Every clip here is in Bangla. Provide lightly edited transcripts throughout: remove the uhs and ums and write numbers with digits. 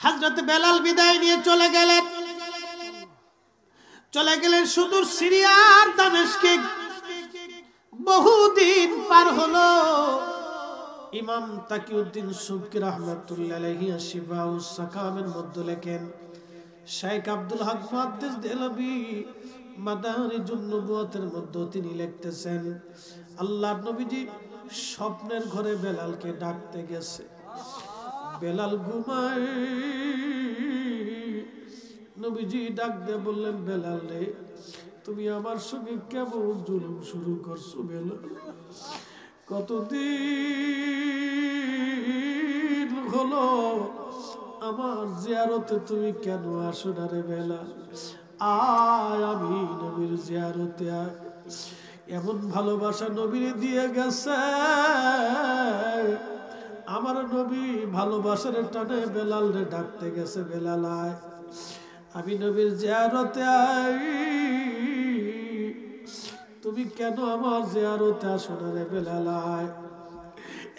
হযরত বেলাল বিদায় নিয়ে চলে গেলেন সুদূর সিরিয়ার দামেস্কে। বহুদিন পার হলো। ইমাম তাকিউদ্দিন সুবকি রাহমাতুল্লাহি আলাইহি শিফাউস সাকামের মধ্যে লেখেন, শেখ আব্দুল হক মুহাদ্দিস দেহলভী মাদারিজুন নবুওয়াতের মধ্যে তিনি লিখতেছেন, আল্লাহর নবীজি স্বপ্নের ঘরে বেলালকে ডাকতে গেছে। বেলাল ঘুমায়। নবীজি ডাক দিয়ে বললেন, বেলাল রে, তুমি আমার সঙ্গে কেমন জুলুম শুরু করছো বেলাল? কতদিন হলো আমার জিয়ারতে তুমি কেন আসো না রে বেলাল? আয়, আমি নবীর জিয়ারতে আয়। এমন ভালোবাসা নবীর দিয়ে গেছে, আমার নবী ভালোবাসার টানে বেলাল রে ডাকতে গেছে, বেলাল আয়, আমি নবীর জিয়ারতে আই, তুমি কেন আমার জিয়ারতে আসো না রে বেলাল আয়।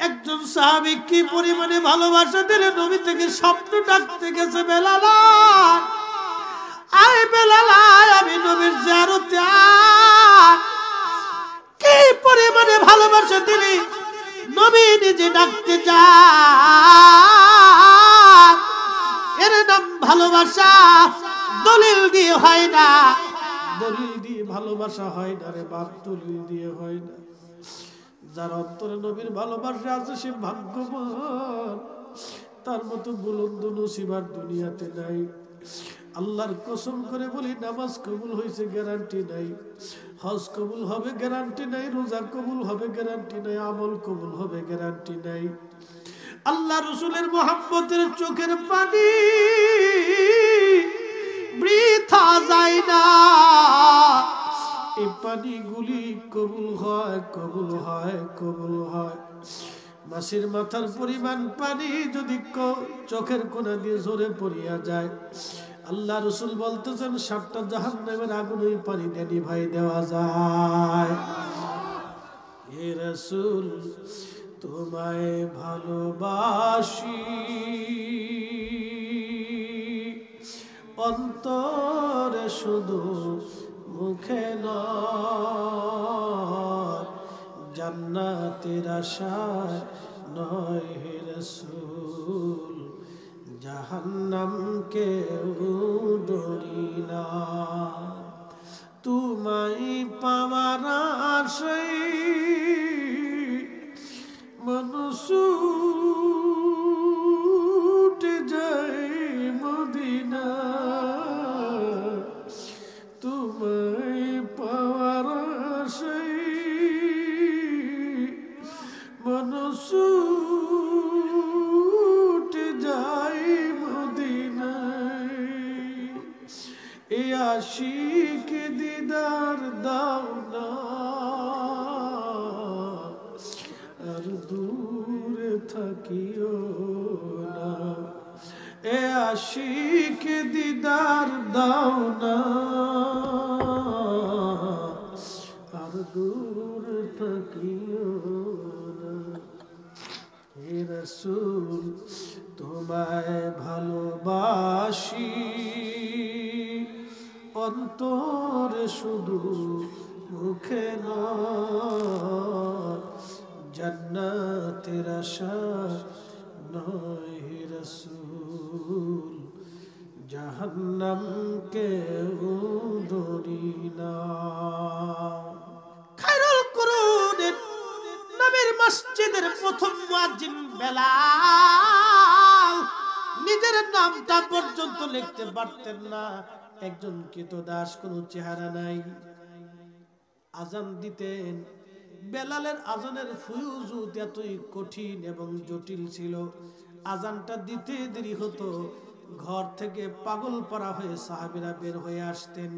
একজন সাহাবী কি পরিমাণে ভালোবাসা দিলে নবী থেকে স্বপ্ন ডাকতে গেছে, বেলাল আয়, বেলাল আয়, আমি নবীর জিয়ারতে আয়। কি পরিমাণে ভালোবাসা দিলে নবী নিজে ডাকতে যায়। এর নাম ভালোবাসা, দলিল দিয়ে হয় না। দলিল দিয়ে ভালোবাসা হয় না রে বাপ, দলিল দিয়ে হয় না। যার অন্তরে নবীর ভালোবাসা আছে সে ভাগ্যবান। তার মতো বুলন্দ নসিব আর দুনিয়াতে নাই। আল্লাহর কসম করে বলি, নামাজ কবুল হয়েছে গ্যারান্টি নাই, হজ কবুল হবে গ্যারান্টি নাই, রোজা কবুল হবে গ্যারান্টি নাই, আমল কবুল হবে গ্যারান্টি নাই। আল্লাহ রসুলের মহব্বতের চোখের পানি বৃথা যায় না। এই পানিগুলি কবুল হয়, কবুল হয়, কবুল হয়। মাসির মাথার পরিমাণ পানি যদি চোখের কোণা দিয়ে ঝরে পড়িয়া যায়, আল্লাহ রসুল বলতেছেন ৭টা জাহান্নামের আগুন ওই পানি দিয়ে নিভাই দেওয়া যায়। হে রাসূল, তোমায় ভালোবাসি, অন্তরে শুধু মুখে নয়, জান্নাতের আশায় নয় হে রাসূল, জাহান্নামকে ডরি না। তোমায় পাওয়ার আশায় মানুষ উঠে যায় মদিনা, তোমায় পাওয়ার আশায় মানুষ উঠে যায় মদিনায়। এই আশিক দিদার দাও না, আর দূরে থাকিও না। এ আশিক দিদার দাও না, আর দূরে থাকিও না। হে রাসূল, তোমায় ভালোবাসি, অন্তরে শুধু মুখে নয়, জান্নাতের আশা নয় হে রাসূল, জাহান্নামকে ডরি না। খায়রুল কুরুনের নবীর মসজিদের প্রথম মুয়াজ্জিন বেলাল নিজের নামটা পর্যন্ত লিখতে পারতেন না। একজন কৃতদাস, কোনো চেহারা নাই। আজান দিতেন। বেলালের আজানের ফুয়ুজুত এতই কঠিন এবং জটিল ছিল, আজানটা দিতে দেরি হতো। ঘর থেকে পাগল পারা হয়ে সাহাবীরা বের হয়ে আসতেন।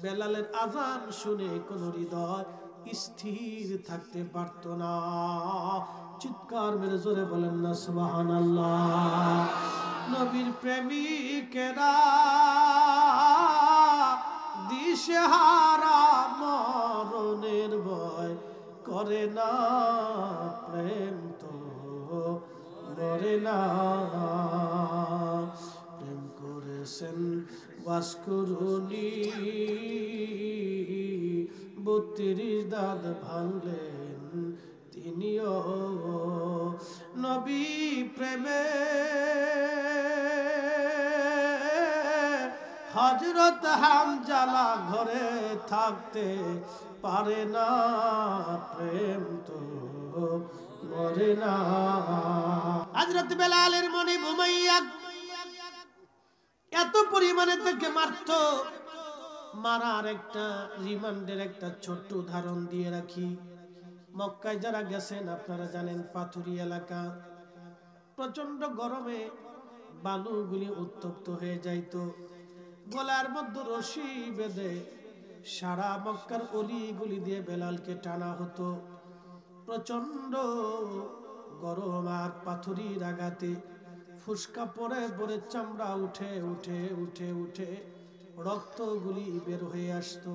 বেলালের আজান শুনে কোনো হৃদয় স্থির থাকতে পারত না। চিৎকার মেরে জোরে বলেন না সুবহানাল্লাহ। নবীর প্রেমিকেরা দিশেহারা, মরণের ভয় করে না, প্রেম তো মরে না। বলেছেন ওয়াসকুরুনি 32 দাঁত ভাঙলেন তিনিও নবী প্রেমে হযরত হামজালা ঘরে থাকতে পারে না প্রেম তো মরে না হযরত বেলালের মনে উমাইয়া এত পরিমাণে তাকে মারত মারার একটা রিমান্ডের একটা ছোট্ট উদাহরণ দিয়ে রাখি মক্কায় যারা গেছেন আপনারা জানেন পাথুরি এলাকা প্রচন্ড গরমে বালুগুলি উত্তপ্ত হয়ে যাইতো গলার মধ্যে রশি বেঁধে সারা মক্কার অলিগুলি দিয়ে বেলালকে টানা হতো প্রচন্ড গরম আর পাথুরির আঘাতে ফুসকা পরে পরে চামড়া উঠে উঠে উঠে উঠে রক্তগুলি বের হয়ে আসতো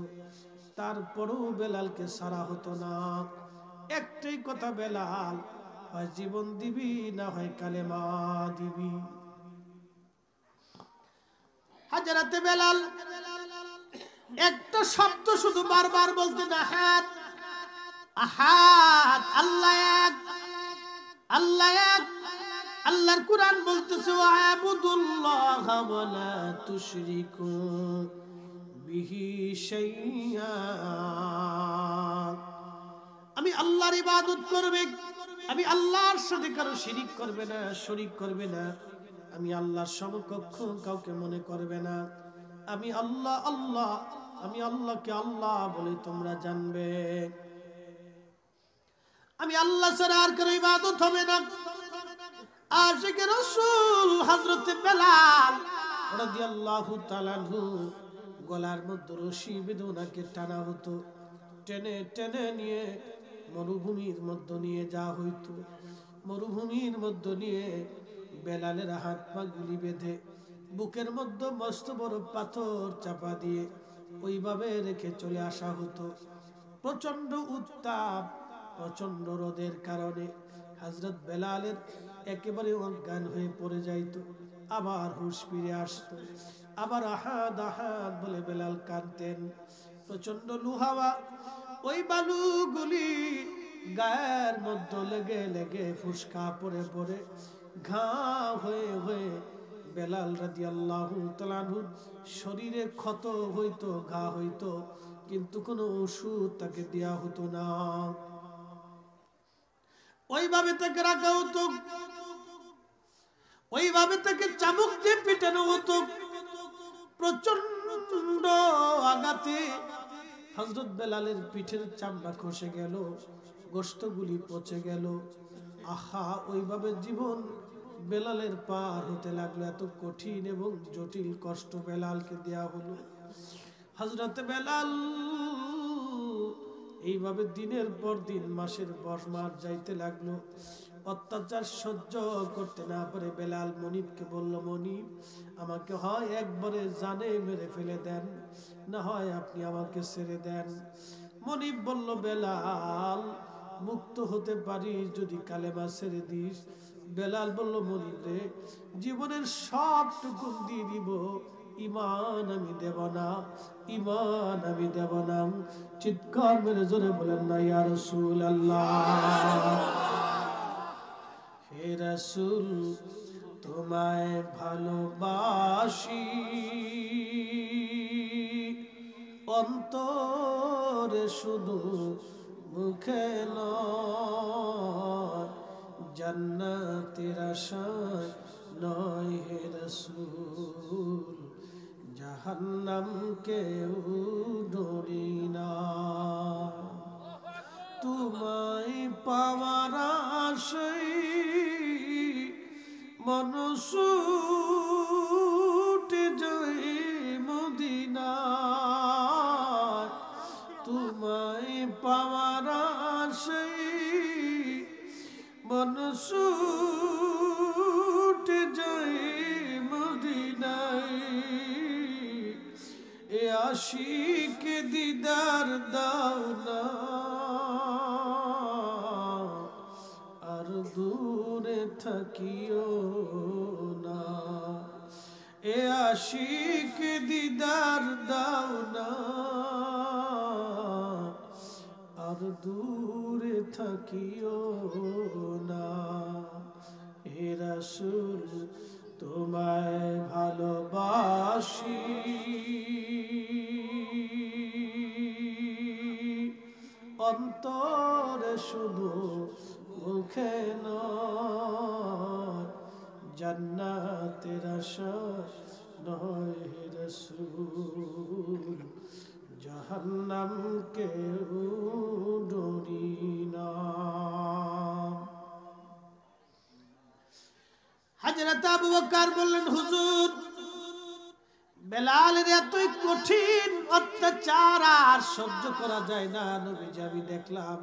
তারপরেও বেলালকে সারা হতো না একটাই কথা বেলাল হয় জীবন দিবি না হয় কালেমা দিবি হযরত বেলাল একটা শব্দ শুধু বারবার বলতেন আহাদ আহাদ আল্লাহ এক আল্লাহ এক আল্লাহর কুরআন বলতেছে ওয়াবুদুল্লাহ ওয়া লা তুশরিকু বিহি শাইআ আমি আল্লাহর ইবাদত করবে আমি আল্লাহর সাথে কারো শিরিক করবে না শরীক করবে না আমি আল্লাহর সমকক্ষ কাউকে মনে করবে না আমি আল্লাহ আল্লাহ আমি আল্লাহকে আল্লাহ বলে তোমরা জানবে আমি আল্লাহ ছাড়া আর কারো ইবাদত হবে না আশিকে রাসূল হযরত বেলাল রাদিয়াল্লাহু তাআলা আনহু গলার মধ্যে রশি বেঁধে ওনাকে টানা হতো টেনে টেনে নিয়ে মরুভূমির মধ্যে নিয়ে যাওয়া হইতো মরুভূমির মধ্যে নিয়ে বেলালের হাত পা গুলি বেঁধে বুকের মধ্যে মস্ত বড় পাথর চাপা দিয়ে ওইভাবে রেখে চলে আসা হতো প্রচন্ড উত্তাপ প্রচন্ড রোদের কারণে হযরত বেলালের একেবারে অজ্ঞান হয়ে পড়ে যাইতো আবার হুঁশ ফিরে আসতো আবার আহাদ আহাদ বলে বেলাল কাঁদতেন প্রচন্ড লুহাওয়া ওই বালুগুলি গায়ের মধ্যে লেগে লেগে ফুসকা পড়ে পড়ে ঘাও হয়ে হয়ে বেলাল রাদিয়াল্লাহু তাআলা আনহু শরীরে ক্ষত হইতো ঘা হইতো কিন্তু কোনো ওষুধ তাকে দেয়া হতো না ওইভাবে তাকে রাখা হতো ওইভাবে তাকে চাবুক দিয়ে পিটানো হতো প্রচন্ড আঘাতে হযরত বেলালের পিঠের চামড়া খসে গেল গোশতগুলি পচে গেল আহা ওইভাবে জীবন বেলালের পার হতে লাগলো এত কঠিন এবং জটিল কষ্ট বেলালকে দেয়া হলো হযরত বেলাল এইভাবে দিনের পর দিন মাসের পর মাস যাইতে লাগলো অত্যাচার সহ্য করতে না পারে বেলাল মনিবকে বলল মনিব আমাকে হয় একবারে জানে মেরে ফেলে দেন না হয় আপনি আমাকে ছেড়ে দেন মনিব বলল বেলাল মুক্ত হতে পারি যদি কালেমা ছেড়ে দিস বেলাল বলল মনিব রে জীবনের সবটুকু দিয়ে দিব ঈমান আমি দেব না ঈমান আমি দেব না চিৎকার মেরে জোরে বলেন না ইয়া রাসূলুল্লাহ হে রাসূল তোমায় ভালোবাসি অন্তরে শুধু মুখে নয় জান্নাতের আশায় নয় হে রাসূল জাহান্নামকে ডরি না তোমায় পাওয়ার আশায় মন ছুটে যায় মদিনায় তোমায় পাওয়ার আশায় মন ছুটে যায় মদিনায় এ আশিক দিদার দাও না আর দূরে থাকিও না এ আশিক দিদার দাও না, আর দূরে থাকিও না। হে রাসূল তোমায় ভালোবাসি, অন্তরে শুধু মুখে নয়, জান্নাতের আশা নয় হে রাসূল, জাহান্নাম কেউ ডরি না। হযরত আবু বকর বললেন, হুজুর বেলালের এতই কঠিন অত্যাচার আর সহ্য করা যায় না। নবীজি আমি দেখলাম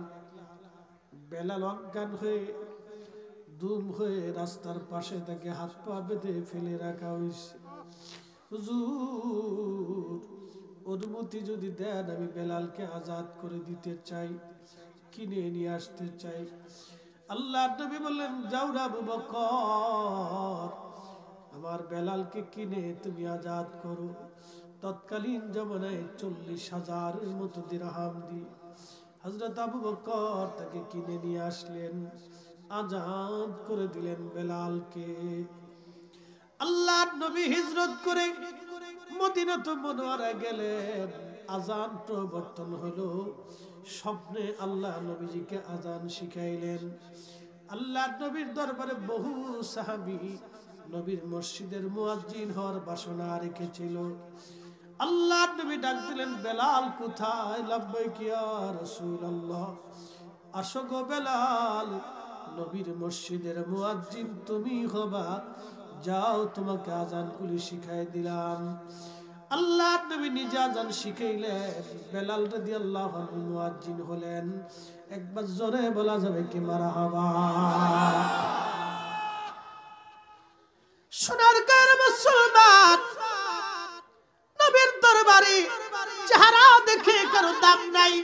বেলাল অজ্ঞান হয়ে দুম হয়ে রাস্তার পাশে তাকে হাত পা বেঁধে ফেলে রাখা হয়েছে। হুজুর অনুমতি যদি দেন আমি বেলালকে আজাদ করে দিতে চাই, কিনে নিয়ে আসতে চাই। আল্লাহর নবী বললেন, যাও রে আবু বকর, আমার বেলালকে কিনে তুমি আজাদ করো। তৎকালীন জমানায় 40,000 মতো দিরহাম দিয়ে হযরত আবু বকর তাকে কিনে নিয়ে আসলেন, আজাদ করে দিলেন বেলালকে। আল্লাহর নবী হিজরত করে মদিনাতুল মুনাওয়ারায় গেলেন, আজান প্রবর্তন হলো। স্বপ্নে আল্লাহ নবীজিকে আজান শিখাইলেন। আল্লাহর নবীর দরবারে বহু সাহাবী নবীর মসজিদের মুয়াজ্জিন হওয়ার বাসনা রেখেছিল। আল্লাহর নবী ডাক দিলেন, বেলাল কোথায়? লাব্বাইক ইয়া রাসূলুল্লাহ। আসো গো বেলাল, নবীর মসজিদের মুয়াজ্জিন তুমি হবা, যাও তোমাকে আজানগুলি শিখাই দিলাম। আল্লাহর নবী নিজে আজান শিখাইলেন, বেলাল রাদিয়াল্লাহু আনহু মুয়াজ্জিন হলেন। একবার জোরে বলা যাবে কি মারহাবা। সোনার গায়ের মুসলমান, নবীর দরবারে চেহারা দেখে কারো দাম নাই।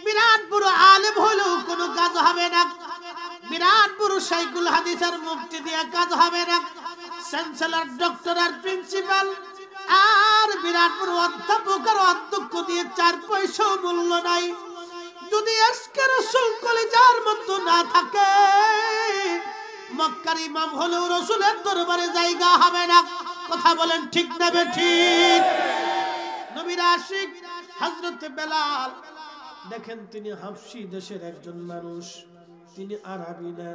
বিরাট বড় আলেম হলেও কোনো কাজ হবে না, বিরাট বড় শাইখুল হাদিসের মুফতি দিয়ে কাজ হবে না, চ্যান্সেলর, ডক্টর আর প্রিন্সিপাল আর বিরাট বড় অধ্যাপক আর অধ্যক্ষ দিয়ে 4 পয়সাও মূল্য নাই। যদি আজকে রাসূল কলিজার মধ্যে না থাকে, মক্কার ইমাম হলেও রাসূলের দরবারে জায়গা হবে না। কথা বলেন ঠিক না বেঠিক? নবীর আশিক হযরত বেলাল, দেখেন তিনি হাবশী দেশের একজন মানুষ, তিনি আরবি না,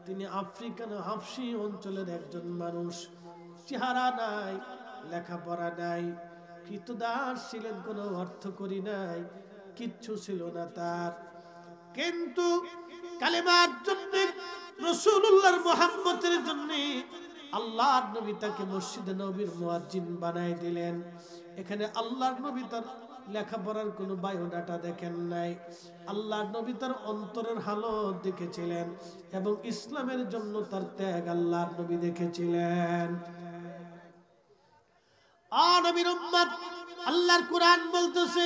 তিনি আফ্রিকান হাবশী অঞ্চলের একজন মানুষ। চেহারা নাই, লেখাপড়া নাই, কৃতদাস ছিলেন, কোনো অর্থ করি নাই, কিচ্ছু ছিল না তার। কিন্তু কালেমার জন্য, রাসূলুল্লাহর মুহাব্বতের জন্য আল্লাহর নবী তাকে মসজিদে নববীর মুয়াজ্জিন বানায় দিলেন। এখানে আল্লাহর নবী তার লেখাপড়ার কোনো বায়োডাটা দেখেন নাই, আল্লাহর নবী তার অন্তরের হালত দেখেছিলেন এবং ইসলামের জন্য তার ত্যাগ আল্লাহর নবী দেখেছিলেন। নবীর উম্মত, আল্লাহর কোরআন বলতেছে,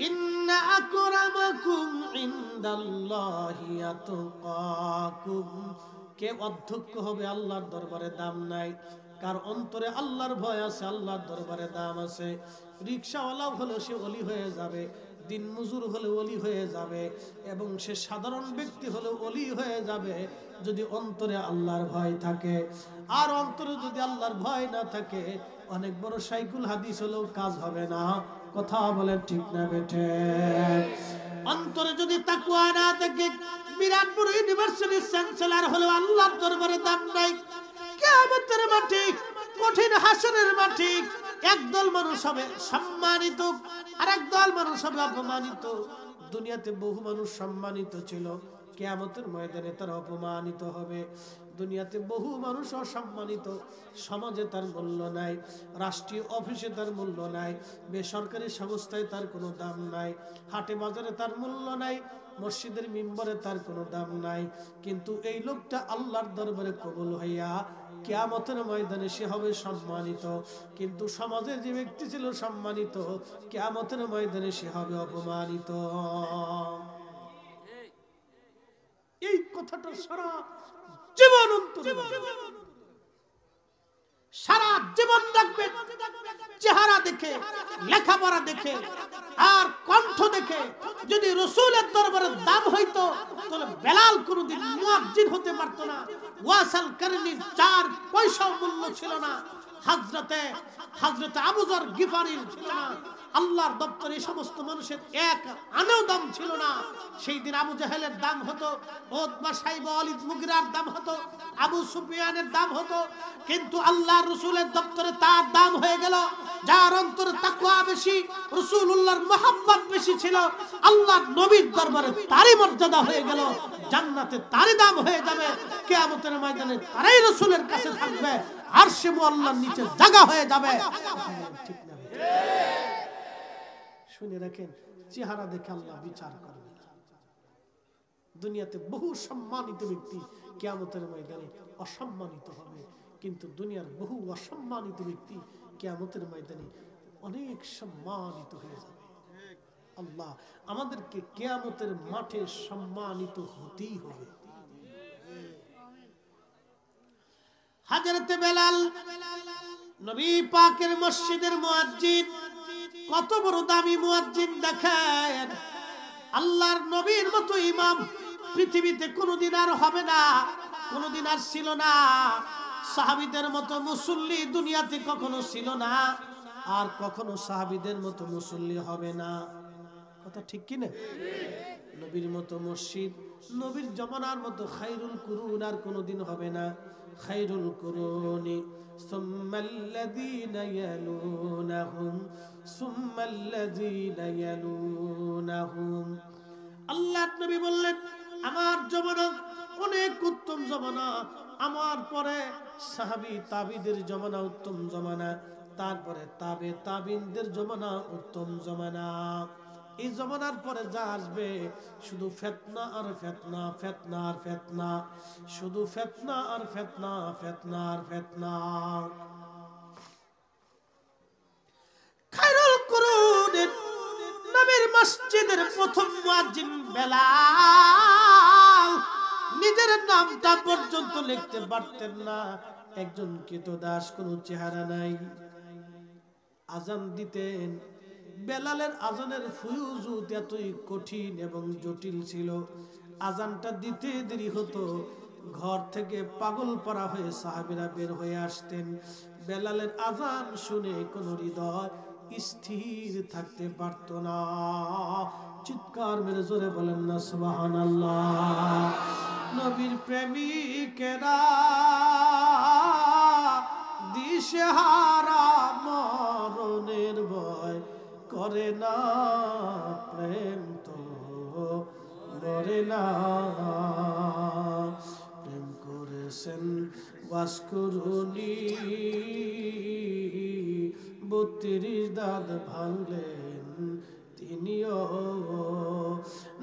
ইন্না আকরামাকুম ইনদাল্লাহি আতকাকুম। কে অধ্যক্ষ হবে আল্লাহর দরবারে দাম নাই, কার অন্তরে আল্লাহর ভয় আছে আল্লাহর দরবারে দাম আছে। রিকশাওয়ালা হলেও সে ওলি হয়ে যাবে, দিন মজুর হলে ওলি হয়ে যাবে, এবং সে সাধারণ ব্যক্তি হলে ওলি হয়ে যাবে যদি অন্তরে আল্লাহর ভয় থাকে। আর অন্তরে যদি আল্লাহর ভয় না থাকে, অনেক বড় শাইখুল হাদিস হলেও কাজ হবে না। কথা বলেন ঠিক না বেঠে? অন্তরে যদি তাকওয়া না থাকে, বিরাট বড় ইউনিভার্সিটির চ্যান্সেলর হলেও আল্লাহর দরবারে দাম নাই। কিয়ামতের মাঠে, কঠিন হাসরের মাঠে একদল মানুষ হবে সম্মানিত আর একদল মানুষ হবে অপমানিত। দুনিয়াতে বহু মানুষ সম্মানিত ছিল, কিয়ামতের ময়দানে তারা অপমানিত হবে। দুনিয়াতে বহু মানুষ অসম্মানিত, সমাজে তার মূল্য নাই, রাষ্ট্রীয় অফিসে তার মূল্য নাই, বেসরকারি সংস্থায় তার কোনো দাম নাই, হাটে বাজারে তার মূল্য নাই, মসজিদের মিম্বরে তার কোনো দাম নাই। কিন্তু এই লোকটা আল্লাহর দরবারে কবুল হইয়া কিয়ামতের ময়দানে সে হবে সম্মানিত। কিন্তু সমাজে যে ব্যক্তি ছিল সম্মানিত, কিয়ামতের ময়দানে সে হবে অপমানিত। এই কথাটা সারা জীবন অন্তরে, সারা জীবন রাখবেন চেহারা দেখে, লেখাপড়া দেখে আর কণ্ঠ দেখে। যদি রাসূলের দরবারে দাম হইতো তাহলে বেলাল কোনদিন মুয়াজ্জিন হতে পারতো না। ওয়াসাল কারনির 4 পয়সা মূল্য ছিল না। হযরতে আবু যর গিফারির ছিল না। আল্লাহর দপ্তরে সমস্ত মানুষের এক আনাও দাম ছিল না। সেই দিন আবু জাহেলের দাম হতো, উতবা সাইবা ওয়ালিদ মুগিরার দাম হতো, আবু সুফিয়ানের দাম হতো, কিন্তু আল্লাহর রাসূলের দপ্তরে তার দাম হয়ে গেল। যার অন্তরে তাকওয়া বেশি, রাসূলুল্লাহর মহব্বত বেশি ছিল, আল্লাহর নবীর দরবারে তারই মর্যাদা হয়ে গেল, জান্নাতে তারই দাম হয়ে যাবে, কিয়ামতের ময়দানে তারই রাসূলের কাছে থাকবে, আরশে মুআল্লার নিচে জায়গা হয়ে যাবে। ঠিক না? শুনে রাখেন, চেহারা দেখে আল্লাহ বিচার করবে না। দুনিয়াতে বহু সম্মানিত ব্যক্তি কিয়ামতের ময়দানে অসম্মানিত হবে, কিন্তু দুনিয়ার বহু অসম্মানিত ব্যক্তি কিয়ামতের ময়দানে অনেক সম্মানিত হয়ে যাবে। আল্লাহ আমাদেরকে কিয়ামতের মাঠে সম্মানিত হতেই হবে। হযরতে বেলাল নবী পাকের মসজিদের মুয়াজ্জিন, কত বড় দামি মুয়াজ্জিন দেখেন। আল্লাহর নবীর মতো ইমাম পৃথিবীতে কোনোদিন আর হবে না, কোনোদিন আর ছিল না। সাহাবীদের মতো মুসল্লি দুনিয়াতে কখনো ছিল না, আর কখনো সাহাবীদের মতো মুসল্লি হবে না। কথা ঠিক কি না? নবীর মতো মসজিদ, নবীর জামানার মতো খায়রুল কুরুন আর কোনোদিন হবে না। খায়রুল কুরুনি সুম্মাল্লাযীনা ইয়ালুনাহুম সুম্মাল্লাযীনা ইয়ালুনাহুম। আল্লাহর নবী বললেন, আমার জামানা অনেক উত্তম জামানা, আমার পরে সাহাবী তাবিদের জামানা উত্তম জামানা, তারপরে তাবে তাবিনদের জামানা উত্তম জামানা। এই জামানার পরে যা আসবে শুধু ফিতনা আর ফিতনা, ফিতনা আর ফিতনা, শুধু ফিতনা আর ফিতনা, ফিতনা আর ফিতনা। খায়রুল কুরুনের নবীর মসজিদের প্রথম মুয়াজ্জিন বেলাল নিজের নামটা পর্যন্ত লিখতে পারতেন না। একজন কৃতদাস, কোনো চেহারা নাই। আজান দিতেন, বেলালের আজানের ফুয়ুজুত এতই কঠিন এবং জটিল ছিল, আজানটা দিতে দেরি হতো। ঘর থেকে পাগল পারা হয়ে সাহাবীরা বের হয়ে আসতেন। বেলালের আজান শুনে কোন হৃদয় স্থির থাকতে পারত না। চিৎকার মেরে জোরে বলেন না সুবহানাল্লাহ। নবীর প্রেমিকেরা দিশেহারা, মরণের ভয় করে না, প্রেম তো মরে না। প্রেম করেছেন ওয়াসকুরুনি, 32 দাঁত ভাঙলেন তিনিও।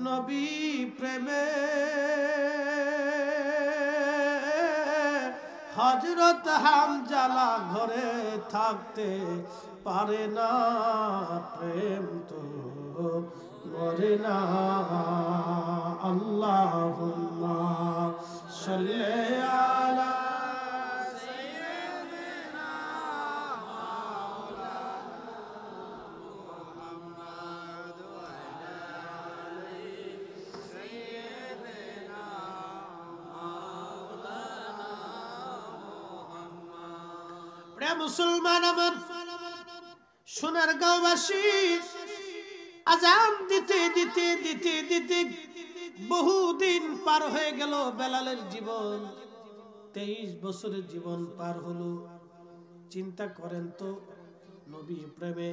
নবী প্রেমে হযরত হামজালা ঘরে থাকতে পারে না, প্রেম তো মরে না। আল্লাহুম্মা সাল্লি আলা সাইয়্যিদিনা মুহাম্মাদ ওয়া আলা আলি সাইয়্যিদিনা মাওলানা মুহাম্মদ। প্রিয় মুসলমান আমার, সোনারগাঁওবাসী, আজান দিতে দিতে দিতে দিতে বহুদিন পার হয়ে গেল। বেলালের জীবন 23 বছরের জীবন পার হলো। চিন্তা করেন তো, নবী প্রেমে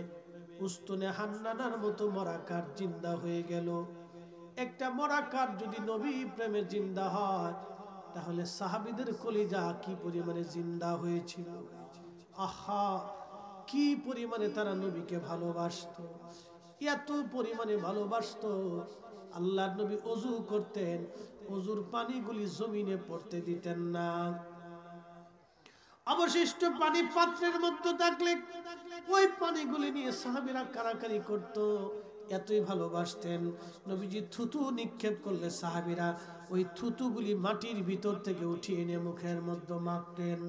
উস্তুনে হান্নানার মতো মরাকার জিন্দা হয়ে গেল। একটা মরাকার যদি নবী প্রেমে জিন্দা হয়, তাহলে সাহাবীদের কলিজা কি পরিমাণে জিন্দা হয়েছিল। আহা, কি পরিমাণে তারা নবীকে ভালোবাসতো, এত পরিমাণে ভালোবাসতো। আল্লাহর নবী ওযু করতেন, ওযুর পানিগুলি জমিনে পড়তে দিতেন না। অবশিষ্ট পানি পাত্রের মধ্যে থাকলে ওই পানিগুলি নিয়ে সাহাবীরা কারাকারি করত, এতই ভালোবাসতেন। নবীজি থুতু নিক্ষেপ করলে সাহাবীরা ওই থুতুগুলি মাটির ভিতর থেকে উঠিয়ে এনে মুখের মধ্যে মাখতেন।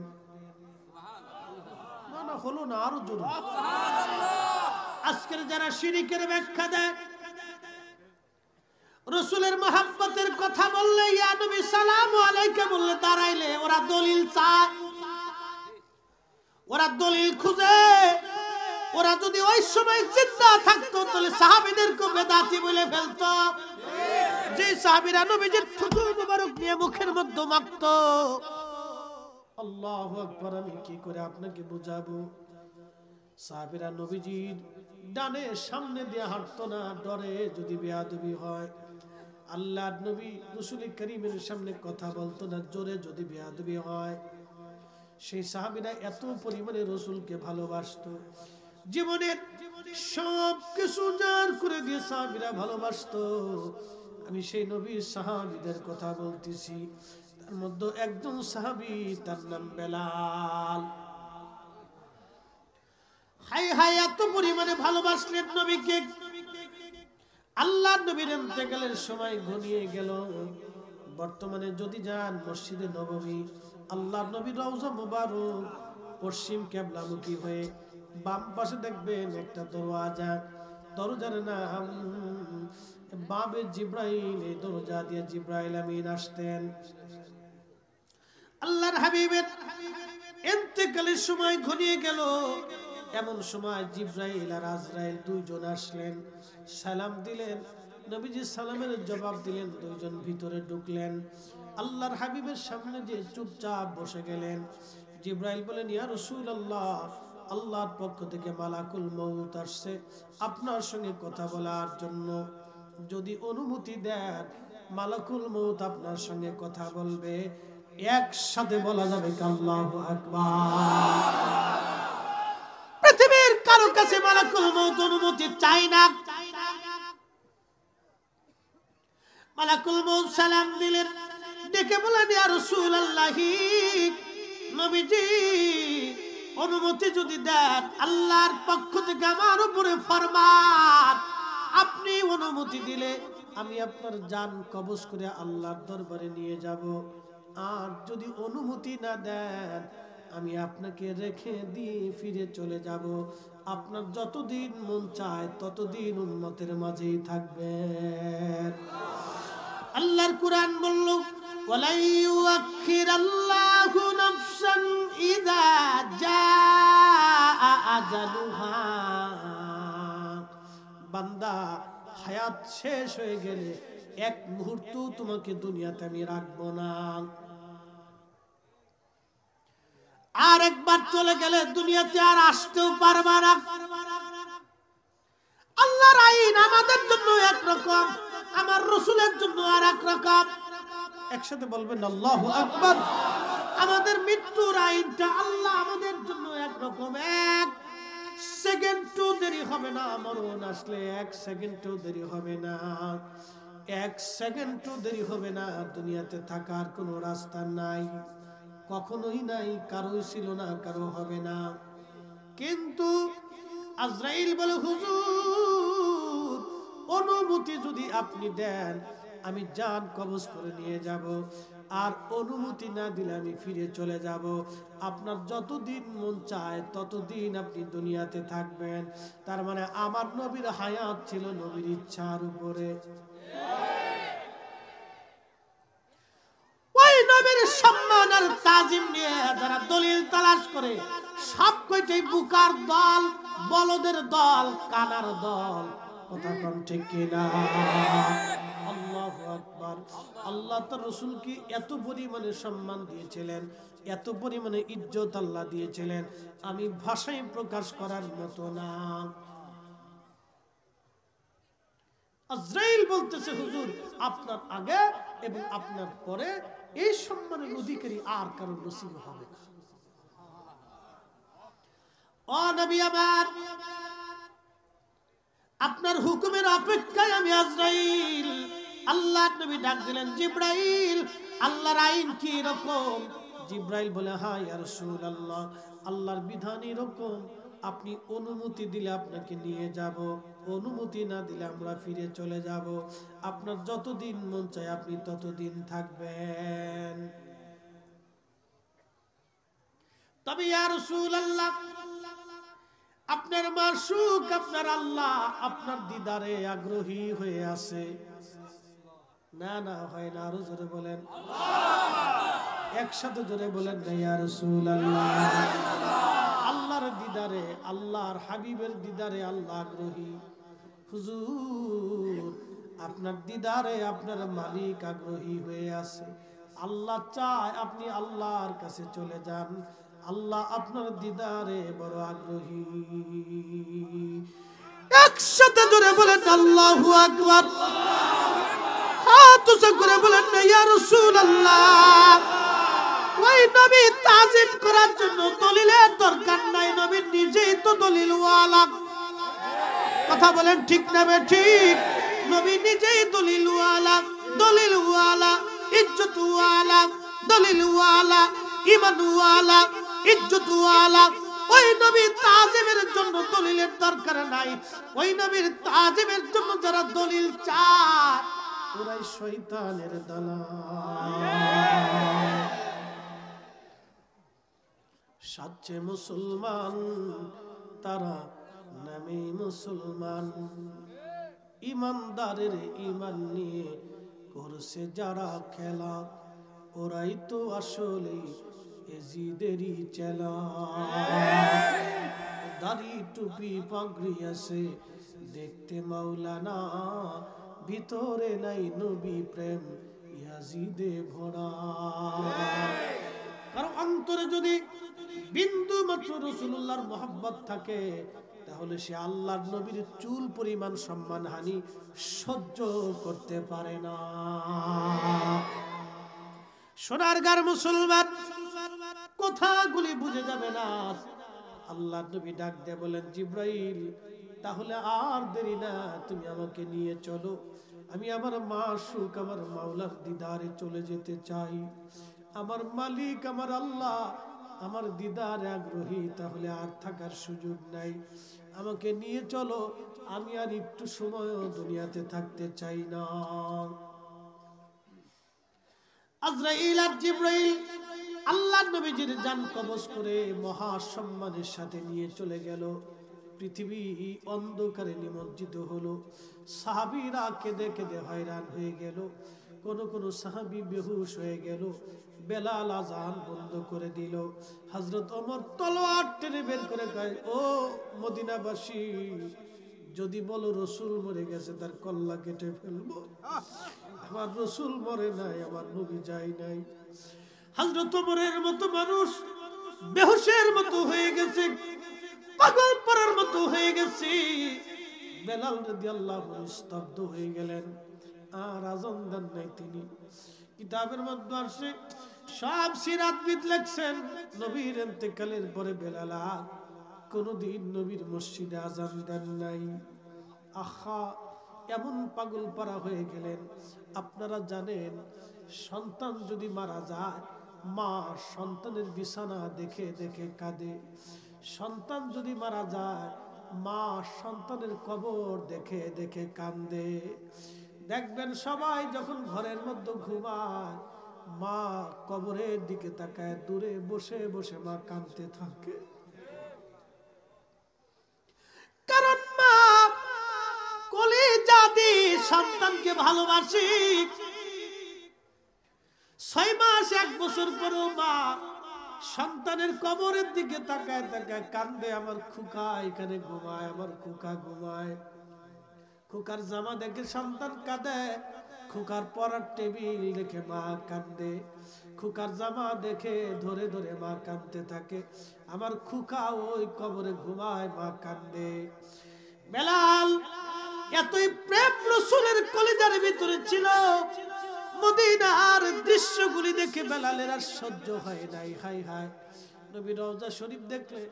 হলো না? আরো জোরে আজকের যারা শিরকের ব্যাখ্যা দেয়, রাসূলের মহব্বতের কথা বললে, ইয়া নবী সালামু আলাইকা বললে দাঁড়াইলে ওরা দলিল চায়, ওরা দলিল খুঁজে। ওরা যদি ওই সময় জিন্দা থাকতো তাহলে সাহাবীদেরকে বেদাতি বলে ফেলতো। যে সাহাবীরা নবীজির থুতু মুবারক নিয়ে মুখের মধ্যে মাখতো, আল্লাহু আকবার, আমি কি করে আপনাকে বুঝাবো? সাহাবীরা নবীজির ডানে সামনে দিয়ে হাঁটতো না, ডরে যদি বেয়াদবি হয়। আল্লাহর নবী রাসূল করিমের সামনে কথা বলতো না, জোরে যদি বেয়াদবি হয়। সেই সাহাবীরা এত পরিমাণে রাসূলকে ভালোবাসতো, জীবনের সব কিছু জার করে দিয়ে সাহাবীরা ভালোবাসতো। আমি সেই নবীর সাহাবীদের কথা বলতেছি। তার মধ্যে একজন সাহাবী, তার নাম বেলাল। হাই হাই, এত পরিমাণে ভালোবাসলেন নবীকে। আল্লাহর নবীর ইন্তেকালের সময় ঘনিয়ে গেল। বর্তমানে যদি যান মসজিদে নববী, আল্লাহর নবীর রওজা মুবারক পশ্চিম কিবলামুখী হয়ে বাম পাশে দেখবেন একটা দরওয়াজা, দরজার নাম বাবে জিব্রাইল। এই দরজা দিয়ে জিব্রাইল আমিন আসতেন। আল্লাহর হাবিবের ইন্তেকালের সময় ঘনিয়ে গেল। এমন সময় জিব্রাইল আর আজরাইল দুইজন আসলেন, সালাম দিলেন। নবীজি সালামের জবাব দিলেন, দুইজন ভিতরে ঢুকলেন। আল্লাহর হাবিবের সামনে যে চুপচাপ বসে গেলেন। জিব্রাইল বলেন, ইয়া রাসূলুল্লাহ, আল্লাহর পক্ষ থেকে মালাকুল মউত আসছে আপনার সঙ্গে কথা বলার জন্য। যদি অনুমতি দেন মালাকুল মউত আপনার সঙ্গে কথা বলবে। একসাথে বলা যাবে আল্লাহু আকবার। পৃথিবীর কারো কাছে মালাকুল মউত অনুমতি চাই না। মালাকুল মউত সালাম দিলেন, ডেকে বলেন, ইয়া রাসূলুল্লাহ, নবীজি অনুমতি যদি দেন, আল্লাহর পক্ষ থেকে আমার উপরে ফরমান, আপনি অনুমতি দিলে আমি আপনার জান কবজ করে আল্লাহর দরবারে নিয়ে যাব। আর যদি অনুমতি না দেন, আমি আপনাকে রেখে দিয়ে ফিরে চলে যাব। আপনার যতদিন মন চায় ততদিন উম্মতের মাঝেই থাকবেন। আল্লাহর কুরআন বলল, ওয়ালা ইউআখিরাল্লাহু নাফসান ইযা জাআ আজালুহা। বান্দা, হায়াত শেষ হয়ে গেলে এক মুহূর্ত তোমাকে দুনিয়াতে আমি রাখবো না। আর একবার চলে গেলে দুনিয়াতে আর আসতেও পারবা না। আল্লাহর আইন আমাদের জন্য একরকম, আমার রাসূলের জন্য আর এক রকম। একসাথে বলবেন আল্লাহু আকবার। আমাদের মৃত্যুর আইনটা আল্লাহ আমাদের জন্য একরকম। এক সেকেন্ডও দেরি হবে না, মরণ আসলে এক সেকেন্ডও দেরি হবে না, এক সেকেন্ডও দেরি হবে না। দুনিয়াতে থাকার কোনো রাস্তা নাই, কখনোই নাই, কারোই ছিল না, কারো হবে না। কিন্তু আজরাইল বলে, হুজুর অনুমতি যদি আপনি দেন আমি জান কবজ করে নিয়ে যাব, আর অনুমতি না দিলে আমি ফিরে চলে যাব। আপনার যতদিন মন চায় ততদিন আপনি দুনিয়াতে থাকবেন। তার মানে আমার নবীর হায়াত ছিল নবীর ইচ্ছার উপরে। ওই নবীর সম্মান আর তাজিম নিয়ে যারা দলিল তালাশ করে, সব কয়টাই বুকার দল, বলদের দল, কানার দল। কথা কোন ঠিক কিনা? আল্লাহু আকবার। আল্লাহ তার রাসূলকে এত পরিমাণে সম্মান দিয়েছিলেন, এত পরিমাণে ইজ্জত আল্লাহ দিয়েছিলেন, আমি ভাষায় প্রকাশ করার মতো না। আজরাইল বলতেছে, হুজুর আপনার আগে এবং আপনার পরে এই সম্মানের অধিকারী আর কারো নসিব হবে না। ও নবী আমার, আপনার হুকুমের অপেক্ষায় আমি আজরাইল। আল্লাহর নবী ডাক দিলেন, জিব্রাইল আল্লাহর আইন কি রকম? জিব্রাইল বলে, হ্যাঁ ইয়া রাসূলুল্লাহ, আল্লাহর বিধান এরকম, আপনি অনুমতি দিলে আপনাকে নিয়ে যাব, অনুমতি না দিলে আমরা ফিরে চলে যাব। আপনার যতদিন মন চায় আপনি ততদিন থাকবেন। তবে ইয়া রাসূলুল্লাহ আপনার মাশউক আপনার আল্লাহ আপনার দিদারে আগ্রহী হয়ে আছে। না না হয় না, আরো জোরে বলেন একসাথে জোরে বলেন না ইয়া রাসূলুল্লাহ। আল্লাহর দিদারে, আল্লাহর হাবিবের দিদারে আল্লাহ আগ্রহী। হুজুর আপনার দিদারে আপনার মালিক আগ্রহী হয়ে আছে। আল্লাহ চায় আপনি আল্লাহর কাছে চলে যান। আল্লাহ আপনার দিদারে বড় আগ্রহী। একসাথে জোরে বলেন আল্লাহু আকবার। হাত উঁচু করে বলেন না ইয়া রাসূলুল্লাহ। ওই নবী তাজিম করার জন্য দলিলের দরকার নাই, নবী নিজেই তো দলিল ওয়ালা। কথা বলেন ঠিক না ঠিক? নবী নিজেই দলিল ওয়ালা, দলিল ওয়ালা, ইজ্জত ওয়ালা, দলিল ওয়ালা, ঈমান ওয়ালা, ইজ্জত ওয়ালা। ওই নবী তাজিমের জন্য দলিলের দরকার নাই। ওই নবীর তাজিমের জন্য যারা দলিল চায় ওরাই শয়তানের দালাল। সাচ্চে মুসলমান তারা নামে মুসলমান। ইমানদারের ইমান নিয়ে করছে যারা খেলা, ওরাই তো আসলে এজিদেরই চেলা। দাড়ি টুপি পাগড়ি আছে দেখতে মাওলানা, ভিতরে নাই নবী প্রেম ইয়াজিদে ভরা। কারণ অন্তরে যদি বিন্দু মাত্র রাসূলুল্লাহর মহব্বত থাকে তাহলে সে আল্লাহর নবীর চুল পরিমাণ সম্মানহানি সহ্য করতে পারে না। সোনারগাঁর মুসলমান কথাগুলি বুঝে যাবে না। আল্লাহর নবী ডাক দিয়ে বলেন জিবরাইল তাহলে আর দেরি না, তুমি আমাকে নিয়ে চলো। আমি আমার মাশউক আমার মাওলার দিদারে চলে যেতে চাই। আমার মালিক আমার আল্লাহ আমার দিদারে আগ্রহী, তাহলে আর থাকার সুযোগ নাই। আমাকে নিয়ে চলো, আমি আর একটু সময় দুনিয়াতে থাকতে চাই না। আজরাইল আর জিবরাইল আল্লাহর নবীজির জান কবজ করে মহা সম্মানের সাথে নিয়ে চলে গেল। পৃথিবী অন্ধকারে নিমজ্জিত হলো। সাহাবীরা কেঁদে কেঁদে হয়রান হয়ে গেল। কোন কোন সাহাবী বেহুশ হয়ে গেল। বেলাল আজান বন্ধ করে দিল। হযরত ওমর তলোয়ার টেনে বের করে কয়, ও মদিনাবাসী, যদি বলো রসুল মরে গেছে তার কল্লা কেটে ফেলবো। আমার রসুল মরে নাই, আমার নবী যায় নাই। হযরত ওমরের মতো মানুষ বেহুশের মতো হয়ে গেছে, পাগল পড়ার মতো হয়ে গেছে। বেলাল রাদিয়াল্লাহু আনহু স্তব্ধ হয়ে গেলেন, আর আজান দেন নাই তিনি। কিতাবের মধ্যে আসে সব সিরাতবিদ লেখছেন নবীর ইন্তেকালের পরে বেলাল কোনদিন নবীর মসজিদে আজান দেন নাই। আহা, এমন পাগল পারা হয়ে গেলেন। আপনারা জানেন সন্তান যদি মারা যায় মা সন্তানের বিছানা দেখে দেখে কাঁদে। সন্তান যদি মারা যায় মা সন্তানের কবর দেখে দেখে কান্দে। দেখবেন সবাই যখন ঘরের মধ্যে ঘুমায় মা কবরের দিকে তাকায়, দূরে বসে বসে মা কাঁদতে থাকে। কারণ মা কলিজা দিয়ে সন্তানকে ভালোবাসি। 6 মাস 1 বছর পরেও মা সন্তানের কবরের দিকে তাকায় তাকায় কান্দে, আমার খোকা এখানে ঘুমায়, আমার খোকা ঘুমায়। খোকার জামা দেখে সন্তান কাঁদে, খোকার পরার টেবিল দেখে মা কান্দে, খোকার জামা দেখে ধরে ধরে মা কাঁদতে থাকে। আমার খোকা ওই কবরে ঘুমায়, মা কান্দে। বেলাল এতই প্রেম রাসূলের কলিজার ভিতরে ছিল, মদিনার দৃশ্যগুলি দেখে বেলালের আর সহ্য হয় নাই। হায় হায়, নবী রওজা শরীফ দেখলে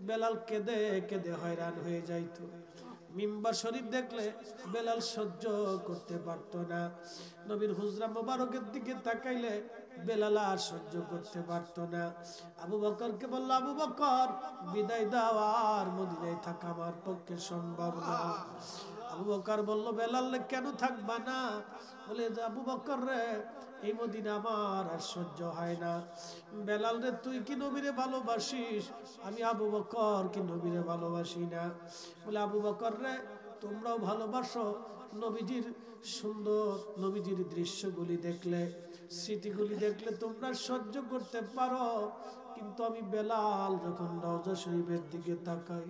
বেলাল কেঁদে কেঁদে হয়রান হয়ে যাইত। মিম্বার শরীফ দেখলে বেলাল সহ্য করতে পারত না। নবীর হুজরা মোবারকের দিকে তাকাইলে বেলাল আর সহ্য করতে পারতো না। আবু বকরকে বলল, আবু বকর বিদায় দাও, আর মদিনায় থাকা আমার পক্ষে সম্ভব না। আবু বকর বলল, বেলাল কেন থাকবা না? বলে যে আবু বকর রে, এই মদিনা আমার আর সহ্য হয় না। বেলাল রে, তুই কি নবীরে ভালোবাসিস? আমি আবু বকর কি নবীরে ভালোবাসি না? বলে আবু বকর রে, তোমরাও ভালোবাসো নবীজির সুন্দর নবীজির দৃশ্যগুলি দেখলে, স্মৃতিগুলি দেখলে তোমরা সহ্য করতে পারো, কিন্তু আমি বেলাল যখন রওজা শরীফের দিকে তাকাই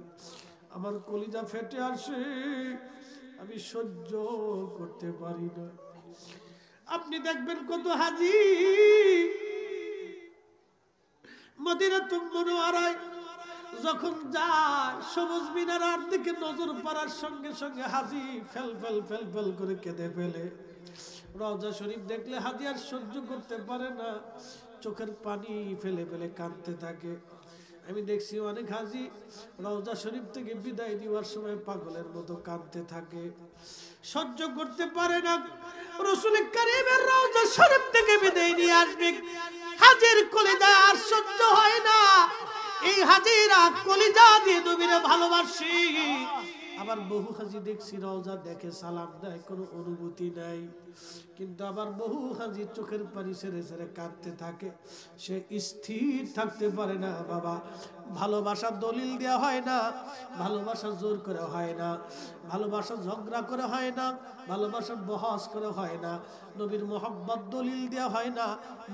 আমার কলিজা ফেটে আসে, আমি সহ্য করতে পারি না। আপনি দেখবেন কত হাজি মদিনাতুল মুনাওয়ারায় যখন যায়, সবুজ মিনারার দিকে নজর পড়ার সঙ্গে সঙ্গে হাজি ফেল ফেল ফেল ফেল করে কেঁদে ফেলে। রওজা শরীফ দেখলে হাজি আর সহ্য করতে পারে না, চোখের পানি ফেলে ফেলে কাঁদতে থাকে। আমি দেখছি অনেক হাজি রওজা শরীফ থেকে বিদায় নেওয়ার সময় পাগলের মতো কাঁদতে থাকে, সহ্য করতে পারে না। রাসূল কারীমের রওজা শরীফ থেকে বিদায় নিয়ে আসবে, হাজির কলিজা আর সহ্য হয় না। এই হাজিরা কলিজা দিয়ে নবীরে ভালোবাসি। আবার বহু হাজি দেখছি রওজা দেখে সালাম দেয়, কোনো অনুভূতি নাই, কিন্তু আবার বহু হাজি চোখের পানি ছেড়ে ছেড়ে কাঁদতে থাকে, সে স্থির থাকতে পারে না। বাবা, ভালোবাসা দলিল দেওয়া হয় না, ভালোবাসা জোর করে হয় না, ভালোবাসা ঝগড়া করে হয় না, ভালোবাসা বহস করে হয় না, নবীর মোহাব্বত দলিল দেওয়া হয় না,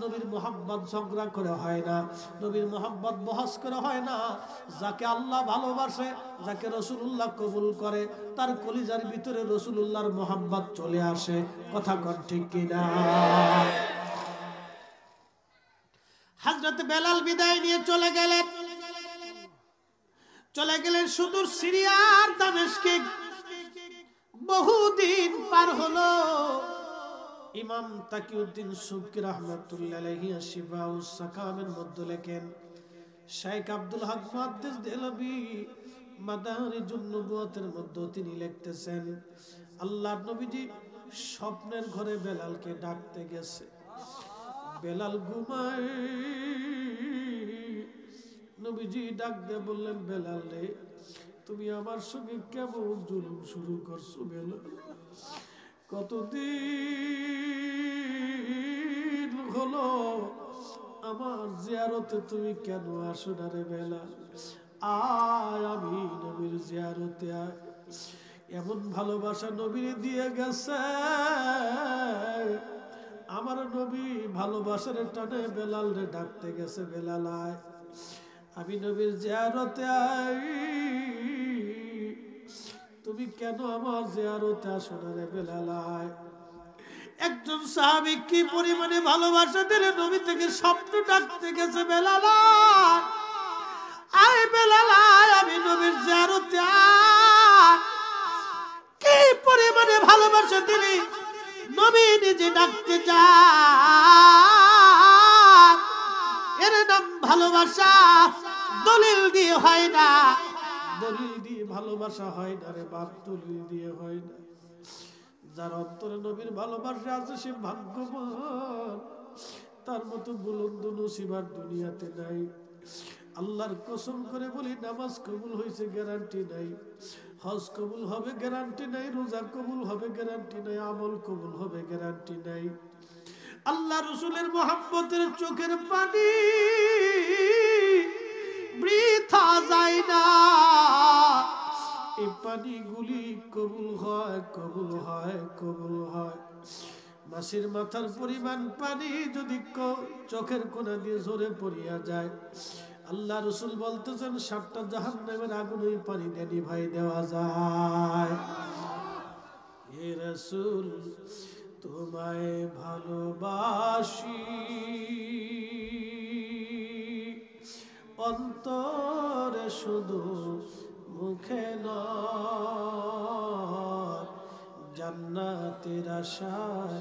নবীর মোহাব্বত ঝগড়া করে হয় না, নবীর মোহাব্বত বহস করে হয় না। যাকে আল্লাহ ভালোবাসে, যাকে রাসূলুল্লাহ কবুল করে, তার কলিজার ভিতরে রাসূলুল্লাহর মোহাব্বত চলে আসে। কথা কন ঠিক কিনা? হযরত বেলাল বিদায় নিয়ে চলে গেলেন সুদূর সিরিয়ার দামেস্কে। বহুদিন পার হলো। ইমাম তাকিউদ্দিন সুবকি রাহমাতুল্লাহি আলাইহি শিফাউস সাকামের মধ্যে লেখেন, শেখ আব্দুল হক মুহাদ্দিস দেহলভী মাদারিজুন নবুওয়াতের মধ্যে তিনি লিখতেছেন, আল্লাহর নবীজি স্বপ্নের ঘরে বেলালকে ডাকতে গেছে। বেলাল ঘুমায়, নবীজি ডাক দিয়ে বললেন, বেলাল রে, তুমি আমার সঙ্গে কেমন জুলুম শুরু করছো বেলাল? কতদিন হলো আমার জিয়ারতে তুমি কেন আসো না রে বেলাল? আয়, আমি নবীর জিয়ারতে আয়। এমন ভালোবাসা নবীর দিয়ে গেছে, আমার নবী ভালোবাসার টানে বেলাল রে ডাকতে গেছে, বেলাল আয়, আমি নবীর জিয়ারতে আই, তুমি কেন আমার জিয়ারতে আসো না রে বেলাল আয়। একজন সাহাবী কি পরিমাণে ভালোবাসা দিলে নবী থেকে স্বপ্ন ডাকতে গেছে, বেলাল আয়, বেলাল আয়, আমি নবীর জিয়ারতে আয়। কি পরিমাণে ভালোবাসা দিলে নবী নিজে ডাকতে যায়, এর নাম ভালোবাসা। দলিল দিয়ে হয় না, দলিল দিয়ে ভালোবাসা হয় না রে বাপ, দলিল দিয়ে হয় না। যার অন্তরে নবীর ভালোবাসা আছে সে ভাগ্যবান, তার মতো বুলন্দ নসিবার দুনিয়াতে নাই। আল্লাহর কসম করে বলি, নামাজ কবুল হয়েছে গ্যারান্টি নাই, হজ কবুল হবে গ্যারান্টি নাই, রোজা কবুল হবে গ্যারান্টি নাই, আমল কবুল হবে গ্যারান্টি নাই। আল্লাহ রসুলের মোহাব্বতের চোখের পানি বৃথা যায় না, এই পানিগুলি কবুল হয়, কবুল হয়, কবুল হয়। মাসির মাথার পরিমাণ পানি যদি চোখের কোণা দিয়ে ঝরে পড়িয়া যায়, আল্লাহ রসুল বলতেছেন ৭টা জাহান্নামের আগুন ওই পানি দিয়ে নিভাই দেওয়া যায়। হে রাসূল, তোমায় ভালোবাসি অন্তরে শুধু, মুখে নয়, জান্নাতের আশায়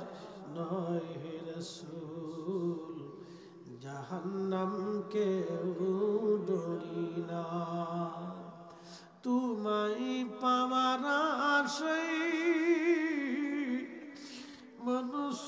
নয় হে রাসূল, জাহান্নামকে ডরি না। তোমায় পাওয়ার আশায় মানুষ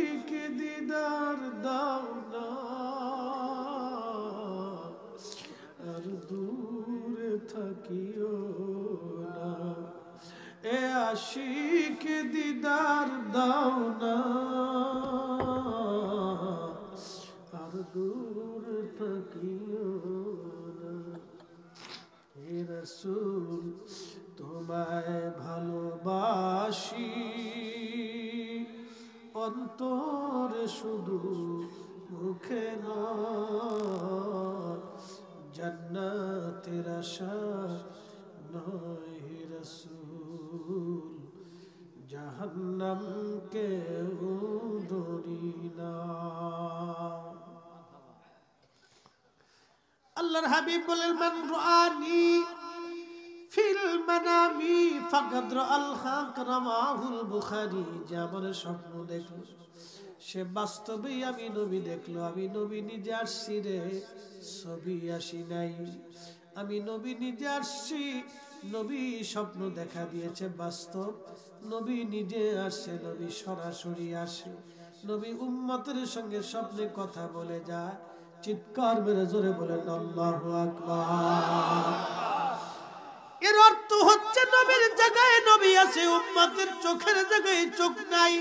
আশিক দিদার দাও না আর দূরে থাকিও না এ আশিক দিদার দাও না আর দূরে থাকিও না হে রাসূল তোমায় ভালোবাসি অন্তরে শুধু মুখে নয় জান্নাতের আশা নয় হে রাসূল জাহান্নামকে ধরি না আল্লাহর হাবিব বলেন মান রাআনি ফিল মানামি ফাকাদ রাআল হক রাওয়াহুল বুখারী যে আমার স্বপ্ন দেখলো সে বাস্তবেই আমি নবী দেখলো আমি নবী নিজে আসছি রে ছবি আসি নাই আমি নবী নিজে আসছি নবী স্বপ্ন দেখা দিয়েছে বাস্তব নবী নিজে আসে নবী সরাসরি আসে নবী উম্মতের সঙ্গে স্বপ্নে কথা বলে যায় চিৎকার মেরে জোরে বলেন আল্লাহু আকবার এর অর্থ হচ্ছে নবীর জায়গায় নবী আছে উম্মতের চোখের জায়গায় চোখ নাই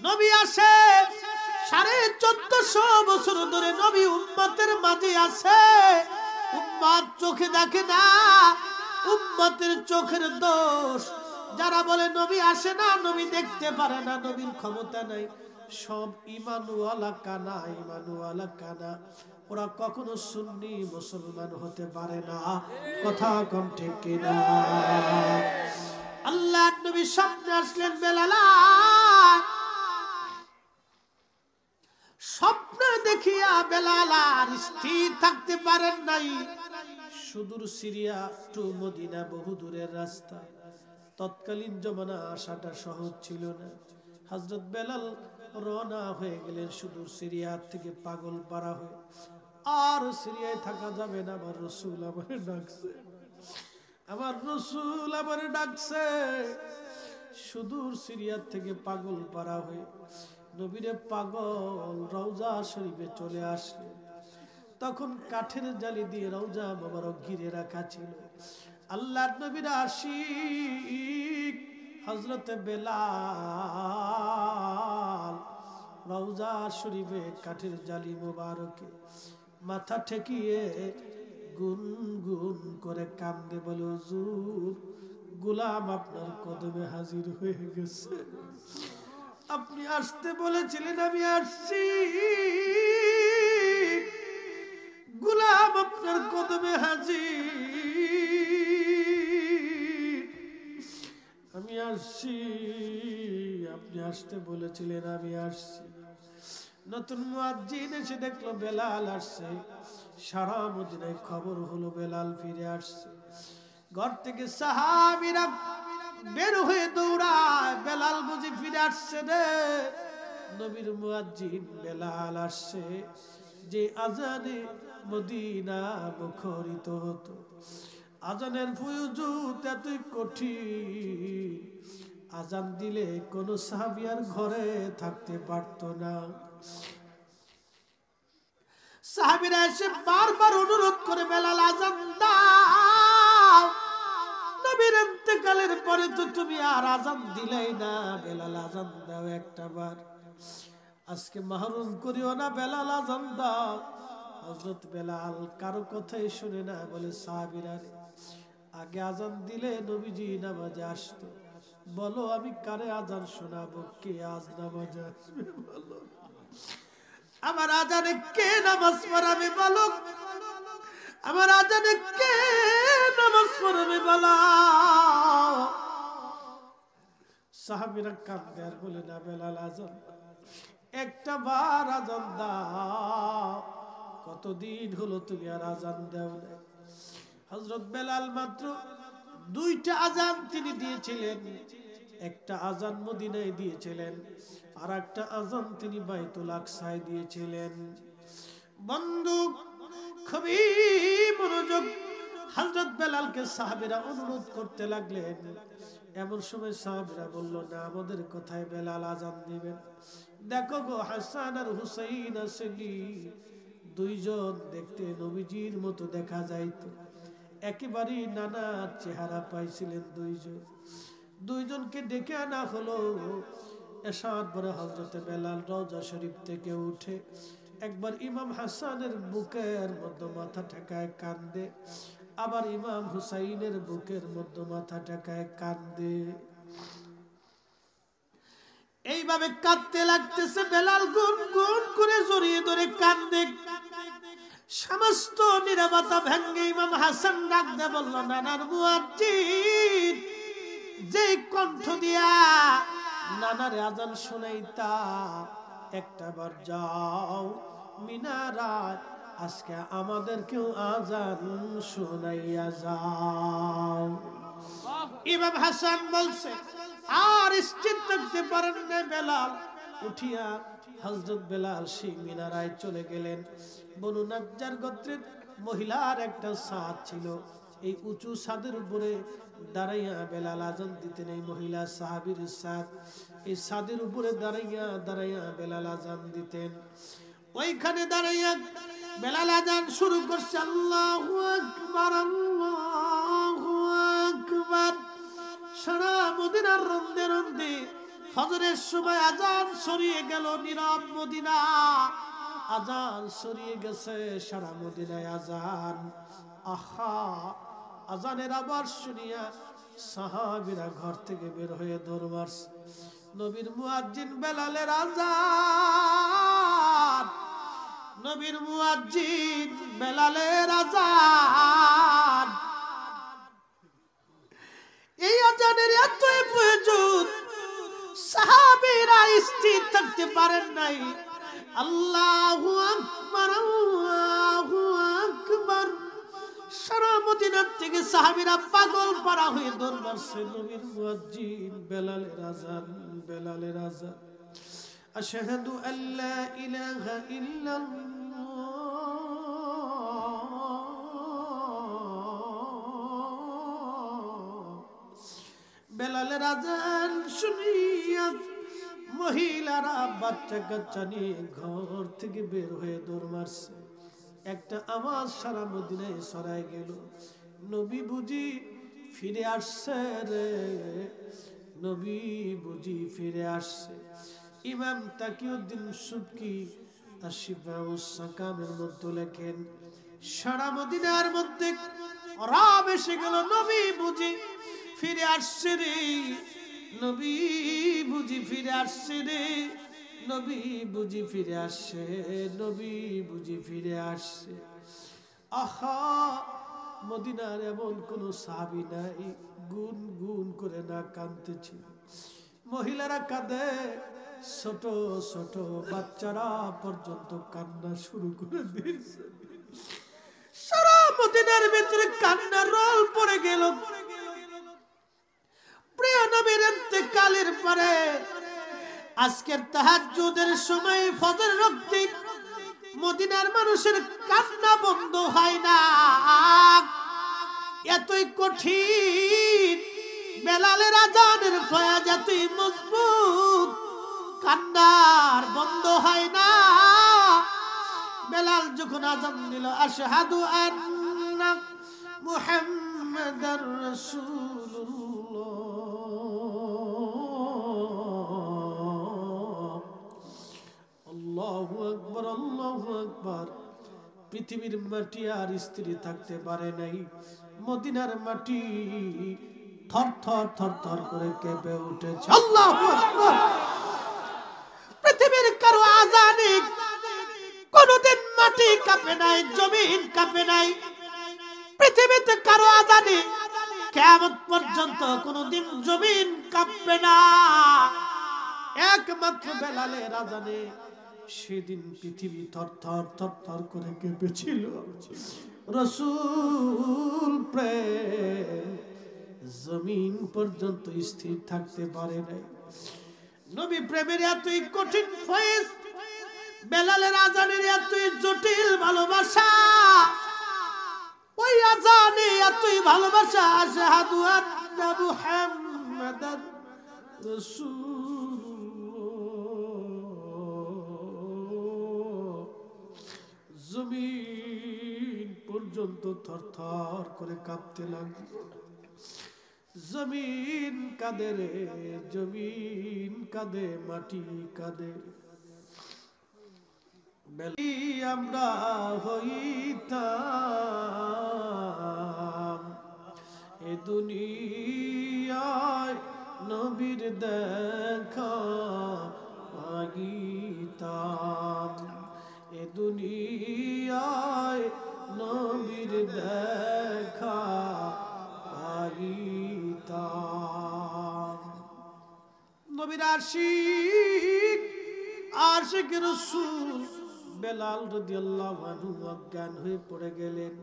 নবী আসে 1450 বছর ধরে নবী উম্মতের মাঝে আছে উম্মত চোখে দেখে না উম্মতের চোখের দোষ যারা বলে নবী আসে না নবী দেখতে পারে না নবীর ক্ষমতা নাই সব ঈমানওয়ালা কানা ওরা কখনো সুন্নি মুসলমান হতে পারে না কথা কম ঠিক কিনা আল্লাহর নবী স্বপ্নে আসলেন বেলাল স্বপ্ন দেখিয়া বেলাল আর স্থির থাকতে পারেন নাই সুদূর সিরিয়া টু মদিনা বহু দূরের রাস্তা তৎকালীন জমানা আসাটা সহজ ছিল না হযরত বেলাল রওনা হয়ে গেলেন সুদূর সিরিয়া থেকে পাগল পারা হয়ে আর সিরিয়ায় থাকা যাবে না আমার রাসূল আমারে ডাকছে সুদূর সিরিয়া থেকে পাগল পারা হয়ে নবীরে পাগল রওজা শরীফে চলে আসলেন তখন কাঠের জালি দিয়ে রওজা মোবারক ঘিরে রাখা ছিল আল্লাহর নবীর আশিক হযরত বেলাল রওজা শরীফে কাঠের জালি মোবারকে মাথা ঠেকিয়ে গুনগুন করে কান্দে বলে হুজুর গোলাম আপনার কদমে হাজির হয়ে গেছে আপনি আসতে বলেছিলেন আমি আসছি গোলাম আপনার কদমে হাজির আমি আসছি আপনি আসতে বলেছিলেন আমি আসছি নতুন মুয়াজ্জিন এসে দেখলো বেলাল আসছে সারা মদিনায় খবর হলো বেলাল ফিরে আসছে ঘর থেকে সাহাবীরা বের হয়ে দৌড়ায় বেলাল বুঝি ফিরে আসছে রে নবীর মুয়াজ্জিন বেলাল আসছে যে আজানে মদিনা মুখরিত হতো আজানের ফুয়ুজুত এতই কঠিন আজান দিলে কোন সাহাবী আর ঘরে থাকতে পারত না সাহাবীরা এসে বারবার অনুরোধ করে বেলাল আজান দাও নবীর ইন্তেকালের পরে তো তুমি আর আজান দিলেই না বেলাল আজান দাও একটা বার আজকে মাহরুম করিও না বেলাল আজান দাও হযরত বেলাল কারো কথাই শুনে না বলে সাহাবীরা আগে আজান দিলে নবীজি নামাজে আসতো বলো আমি কারে আজান শোনাবো কে আজ নামাজে আসবে বলো আমার আজানে কে নামাজ পড়াবে বলো আমার আজানে কে নামাজ পড়াবে বলো সাহাবীরা কাঁদে আর বলে না বেলাল আজান একটা বার আজান দাও কতদিন হলো তুমি আর আজান দাও না হযরত বেলাল মাত্র দুইটা আজান তিনি দিয়েছিলেন একটা আজান মদিনায় দিয়েছিলেন আর একটা আজান তিনি বাইতুল আকসায় দিয়েছিলেন বন্ধু খুবই মনোযোগ হযরত বেলালকে সাহাবীরা অনুরোধ করতে লাগলেন এমন সময় সাহাবীরা বলল না আমাদের কথায় বেলাল আজান দিবেন দেখো গো হাসান আর হুসাইন আসেনি, দুইজন দেখতে নবীজির মতো দেখা যাইতো, একেবারেই নানা চেহারা পাইছিলেন দুইজন। দুইজনকে ডেকে আনা হলো। এরশাদ পরে হযরতে বেলাল রওজা শরীফ থেকে উঠে একবার ইমাম হাসানের বুকের মধ্যে মাথা ঠেকায় কান্দে, আবার ইমাম হুসাইনের বুকের মধ্যে মাথা ঠেকায় কান্দে। এইভাবে কাঁদতে লাগতেছে, বেলাল গুন গুন করে জড়িয়ে ধরে কান্দে। সমস্ত নীরবতা ভেঙে ইমাম হাসান ডাক দিয়ে বলল, নানার মুয়াজ্জিন, যেই কণ্ঠ দিয়া নানার আজান শুনাইতা, একটাবার যাও মিনারায়, আজকে আমাদেরকেও আজান শুনাইয়া যাও। ইমাম হাসান বলছে, আর স্থির থাকতে পারেন না বেলাল, উঠিয়া হযরত বেলাল সেই মিনারায় চলে গেলেন। বনু নাজ্জার গোত্রের মহিলার একটা ছাদ ছিল, এই উঁচু ছাদের উপরে দাঁড়াইয়া বেলাল আজান দিতেন। এই মহিলা সাহাবীর ছাদ, এই ছাদের উপরে দাঁড়াইয়া দাঁড়াইয়া বেলাল আজান দিতেন। ওইখানে দাঁড়াইয়া বেলাল আজান শুরু করছে, আল্লাহু আকবার আল্লাহু আকবার। সারা মদিনার রন্দে রন্দে ফজরের সময় আজান সরিয়ে গেল, নীরব মদিনা, আজান সরিয়ে গেছে সারা মদিনায় আজান। আহা, আজানের আবার শুনিয়া সাহাবীরা ঘর থেকে বের হয়ে দৌড় মারছে। নবীর মুয়াজ্জিন বেলালের আজান, নবীর মুয়াজ্জিন বেলালের আজান। এই আজানের এতই প্রয়োজন, সাহাবীরা স্থির থাকতে পারেন নাই। আল্লাহু আকবার আল্লাহু আকবার। সারা মদিনার থেকে সাহাবীরা পাগল পারা হয়ে দৌড় মারছে। নবীর মুয়াজ্জিন বেলালের আজান, বেলালের আজান। আশহাদু আল্লা ইলাহা ইল্লাল্লাহ বেলালের আজান শুনিয়া মহিলারা বাচ্চা কাচ্চা নিয়ে ঘর থেকে বের হয়ে দৌড় মারছে। একটা আওয়াজ সারা মদিনায় ছড়ায় গেল, নবী বুঝি ফিরে আসছে রে, নবী বুঝি ফিরে আসছে। ইমাম তাকিউদ্দিন সুবকি তার শিফাউস সাকামের মধ্যে লেখেন, সারা মদিনার মধ্যে রব এসে গেল, নবী বুঝি ফিরে আসছে রে, নবী বুঝি ফিরে আসছে রে, নবী বুঝি ফিরে আসছে, নবী বুঝি ফিরে আসছে। আহা, মদিনার এমন কোন সাহাবী নাই গুন গুন করে না কাঁদতেছে। মহিলারা কাঁদে, ছোট ছোট বাচ্চারা পর্যন্ত কান্না শুরু করে দিয়েছে। সারা মদিনার ভিতরে কান্নার রোল পড়ে গেল। প্রিয় নবীর ইন্তেকালের পরে আজকের তাহাজ্জুদের সময় ফজর রক্তে মদিনার মানুষের কান্না বন্ধ হয় না, এতই কঠিন। বেলালের আজানের ফয়াজ এতই মজবুত, কান্নার বন্ধ হয় না। বেলাল যখন আজান দিল, আশহাদু আন্না মুহাম্মাদার রাসূলুল্লাহ, আল্লাহু আকবার আল্লাহু আকবার। পৃথিবীর মাটি আর স্থির থাকতে পারে নাই, মদিনার মাটি থর থর থর থর করে কেঁপে উঠেছে। আল্লাহু আকবার। পৃথিবীর কারো আজানে কোনদিন মাটি কাঁপে নাই, জমিন কাঁপে নাই। পৃথিবীতে কারো আজানে কিয়ামত পর্যন্ত কোনদিন জমিন কাঁপবে না, একমাত্র বেলালের আজানে সেদিন পৃথিবী থর থর থর থর করে কেঁপেছিল। রাসূল প্রেম জমিন পর্যন্ত স্থির থাকতে পারে নাই। নবী প্রেমের এতই কঠিন ফয়েজ, বেলালের আজানের এতই জটিল ভালোবাসা, ওই আজানে এতই ভালোবাসা। আশহাদু আন্না মুহাম্মাদার রাসূলুল্লাহ, পর্যন্ত থরথর করে কাঁপতে লাগলো। জমিন কাঁদে রে জমিন কাঁদে, মাটি কাঁদে। আমরা হইতাম এ দুনিয়ায় নবীর দেখা পাইতাম, এ দুনিয়ায় নবীর দেখা পাইতাম। নবীর আশিক আশিক রাসূল বেলাল রাদিয়াল্লাহু আনহু অজ্ঞান হয়ে পড়ে গেলেন,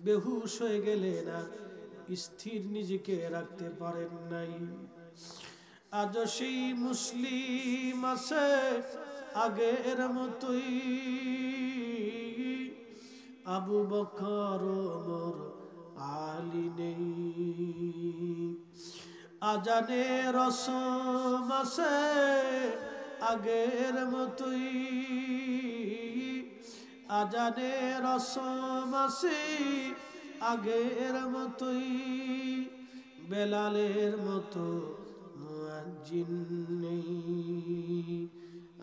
বেহুশ হয়ে গেলেন, আর স্থির নিজেকে রাখতে পারেন নাই। আজ সেই মুসলিম আছে আগের মতোই, আবু বকর ওমর আলী নেই। আজানে রসম আছে আগের মতোই, আজানে রসম আছে আগের মতোই। বেলালের মতো মুয়াজ্জিন নেই।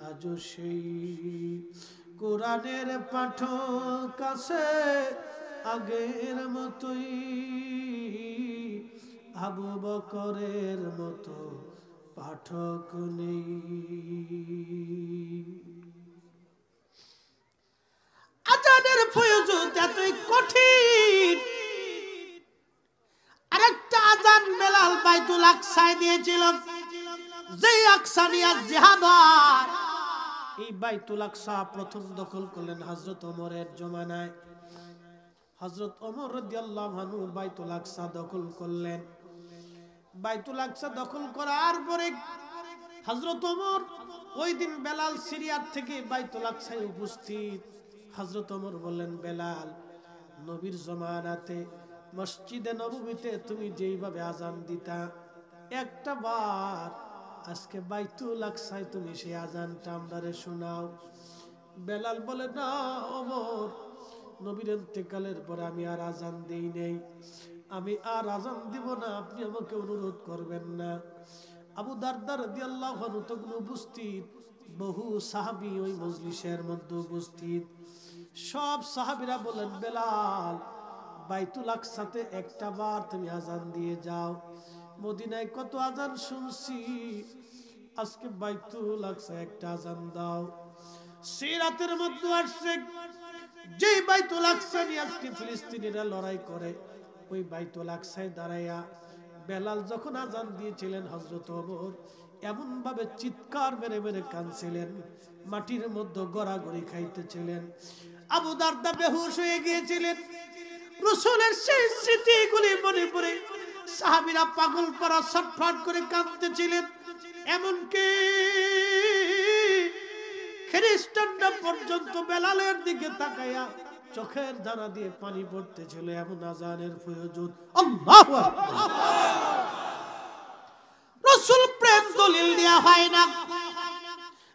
আজও সেই কোরআনের পাঠক আছে আগের মতোই, আবু বকরের মতো পাঠক নেই। আজানের প্রয়োজন এতই কঠিন। আরেকটা আজান বেলাল বাইতুল আকসায় দিয়েছিল, যেই আকসা নিয়ে জিহাদ হয়। এই বাইতুল আকসা প্রথম দখল করলেন হযরত ওমরের জমানায়। হযরত ওমর রাদিয়াল্লাহু আনহু বাইতুল আকসা দখল করলেন। বাইতুল আকসা দখল করার পরে হযরত ওমর ওই দিন বেলাল সিরিয়ার থেকে বাইতুল আকসায় উপস্থিত। হযরত ওমর বললেন, বেলাল, নবীর জমানাতে মসজিদে নববীতে তুমি যেইভাবে আজান দিতা, একটা বার আজকে বাইতুল আকসায় তুমি সেই আজানটা আমারে শোনাও। বেলাল বলে, না ওমর, নবীর ইন্তেকালের পরে আমি আর আজান দেই নাই, আমি আর আজান দিব না, আপনি আমাকে অনুরোধ করবেন না। আবু দারদা রাদিয়াল্লাহু আনহু তখন উপস্থিত, বহু সাহাবী ওই মজলিসের মধ্যে উপস্থিত। সব সাহাবীরা বলেন, বেলাল, বাইতুল আকসাতে একটা বার তুমি আজান দিয়ে যাও। মদিনায় কত আজান শুনছি, আজকে বাইতুল আকসায় একটা আজান দাও। সিরাতের মধ্যে আসছে, যে বাইতুল আকসা নিয়ে আজকে ফিলিস্তিনিরা লড়াই করে, ওই বাইতুল আকসায় দাঁড়াইয়া বেলাল যখন আজান দিয়েছিলেন, হযরত ওমর এমন ভাবে চিৎকার মেরে মেরে কাঁদছিলেন, মাটির মধ্যে গড়াগড়ি খাইতেছিলেন। আবু দারদা বেহুশ হয়ে গিয়েছিলেন। রাসূলের সেই স্মৃতিগুলি মনে পড়ে সাহাবীরা পাগল পারা ছটফট করে কাঁদতেছিলেন। এমনকি খ্রিস্টানরা পর্যন্ত বেলালের দিকে তাকায়া চোখের দানা দিয়ে পানি পড়তেছিল, এমন আজানের প্রয়োজন। আল্লাহু আকবার। রাসূল প্রেম দলিল দেয়া হয় না,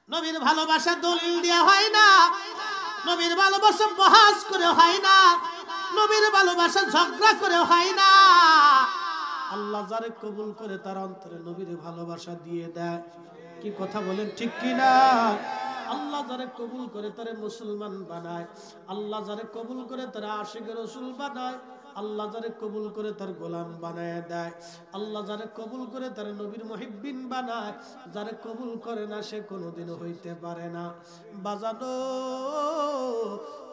নবীর ভালোবাসা দলিল দেয়া হয় না, নবীর ভালোবাসা বহাস করে হয় না, নবীর ভালোবাসা ঝগড়া করে হয় না। আল্লাহ যারে কবুল করে তার অন্তরে নবীর ভালোবাসা দিয়ে দেয়। কি কথা বলেন, ঠিক কি না? আল্লাহ যারে কবুল করে তারে মুসলমান বানায়, আল্লাহ যারে কবুল করে তারে আশিক রাসূল বানায়, আল্লাহ যারে কবুল করে তার গোলাম বানায় দেয়, আল্লাহ যারে কবুল করে তার নবীর মুহিব্বিন বানায়, যারে কবুল করে না সে কোনোদিনও হইতে পারে না। বাজানো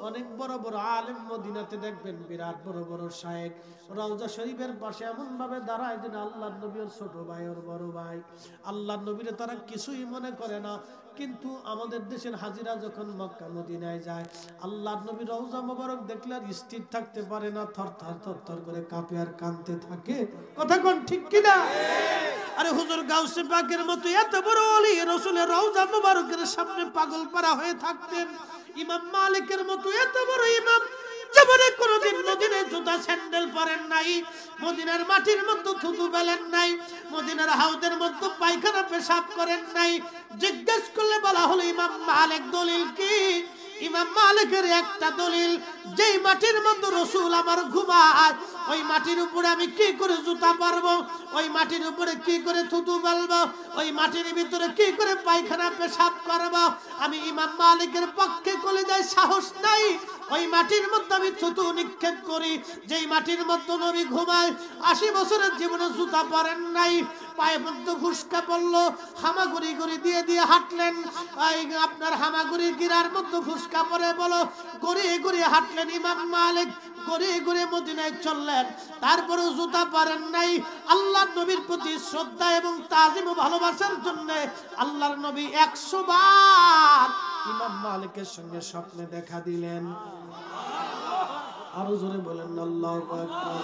অনেক বড় বড় আলেম মদিনাতে দেখবেন, বিরাট বড় বড় শায়েখ রওজা শরীফের পাশে এমন ভাবে দাঁড়ায় যেন আল্লাহর নবীর ছোট ভাই ওর বড় ভাই। আল্লাহর নবীরে তারা কিছুই মনে করে না। কিন্তু আমাদের দেশের হাজিরা যখন মক্কা মদিনায় যায়, আল্লাহর নবীর রওজা মোবারক দেখলে আর স্থির থাকতে পারে না, থরথর থরথর করে কাঁপে আর কাঁদতে থাকে। কথা কোন ঠিক কিনা? আরে হুজুর গাউসে পাকের মতো এত বড় ওলি রাসূলের রওজা মোবারকের সামনে পাগল পারা হয়ে থাকতেন। ইমাম মালিকের মতো এত বড় ইমাম জীবনে কোনোদিন মদিনায় জুতা স্যান্ডেল পরেন নাই, মদিনার মাটির মধ্যে থুতু ফেলেন নাই, মদিনার হাউদের মধ্যে পায়খানা পেশাব করেন নাই। জিজ্ঞেস করলে বলা হলো, ইমাম মালিক দলিল কি? ইমাম মালিকের একটা দলিল, যেই মাটির মধ্যে রাসূল আমার ঘুমায় ওই মাটির উপরে আমি কি করে জুতা পারবো, ওই মাটির উপরে কি করে থুতু ফেলবো, ওই মাটির ভিতরে কি করে পায়খানা পেশাব করবো, আমি ইমাম মালিকের পক্ষে কলিজায় সাহস নাই ওই মাটির মধ্যে আমি থুতু নিক্ষেপ করি। যেই মাটির মধ্যে নবী ঘুমায় 80 বছরের জীবনে জুতা পরেন নাই, পায়ে মধ্যে ফুসকা পড়লো, হামাগুড়ি গুড়ি দিয়ে দিয়ে হাঁটলেন, আপনার হামাগুড়ি গিরার মধ্যে ফুসকা পরে বলো গড়িয়ে গড়িয়ে হাঁটলেন ইমাম মালিক, গড়িয়ে গড়িয়ে মদিনায় চললেন, তারপরেও জুতা পরেন নাই। আল্লাহর নবীর প্রতি শ্রদ্ধা এবং তাজিম ও ভালোবাসার জন্য আল্লাহর নবী 100 বার ইমাম মালিকের সঙ্গে স্বপ্নে দেখা দিলেন। আরো জোরে বলেন আল্লাহু আকবার।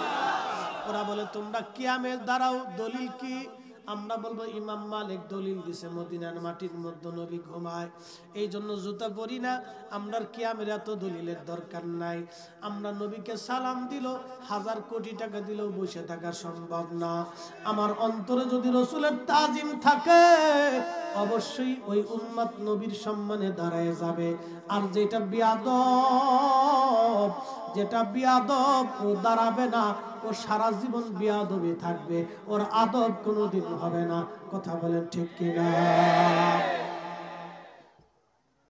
ওরা বলে তোমরা কিয়ামে দাঁড়াও, দলিল কি? আমরা বলবো ইমাম মালিক দলিল দিছে মদিনার মাটির মধ্যে নবী ঘুমায়, এই জন্য জুতা পরি না। আমরা কিয়ামের এত দলিলের দরকার নাই। আমরা নবীকে সালাম দিল 1000 কোটি টাকা দিলেও বসে থাকা সম্ভব না। আমার অন্তরে যদি রাসূলের তাজিম থাকে অবশ্যই ওই উম্মত নবীর সম্মানে দাঁড়ায় যাবে। আর যেটা বিয়াদব, যেটা বিয়াদব ও দাঁড়াবে না, ও সারা জীবন বিয়াদবি থাকবে, ওর আদব কোনোদিন হবে না। কথা বলেন ঠিক কিনা?